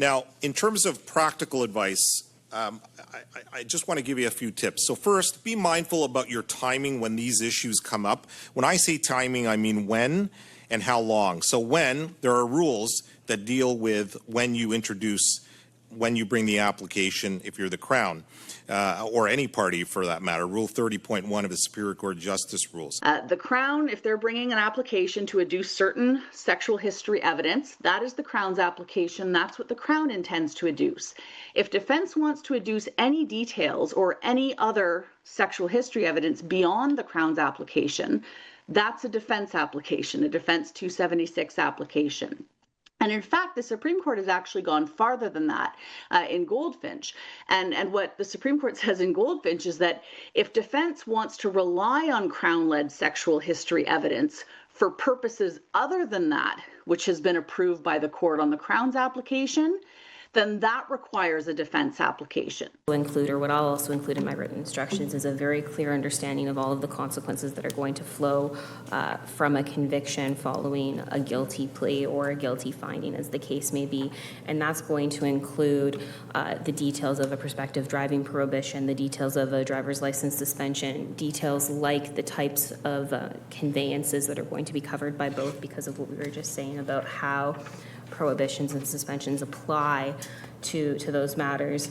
Now, in terms of practical advice, I just want to give you a few tips. So first, be mindful about your timing when these issues come up. When I say timing, I mean when and how long. So when, there are rules that deal with when you bring the application, if you're the Crown, or any party for that matter. Rule 30.1 of the Superior Court of Justice rules. The Crown, if they're bringing an application to adduce certain sexual history evidence, that is the Crown's application. That's what the Crown intends to adduce. If defense wants to adduce any details or any other sexual history evidence beyond the Crown's application, that's a defense application, a Defense 276 application. And in fact, the Supreme Court has actually gone farther than that in Goldfinch. And what the Supreme Court says in Goldfinch is that if defense wants to rely on Crown-led sexual history evidence for purposes other than that, which has been approved by the court on the Crown's application, then that requires a defense application. What I'll also include in my written instructions is a very clear understanding of all of the consequences that are going to flow from a conviction following a guilty plea or a guilty finding, as the case may be. And that's going to include the details of a prospective driving prohibition, the details of a driver's license suspension, details like the types of conveyances that are going to be covered by both, because of what we were just saying about how prohibitions and suspensions apply to those matters.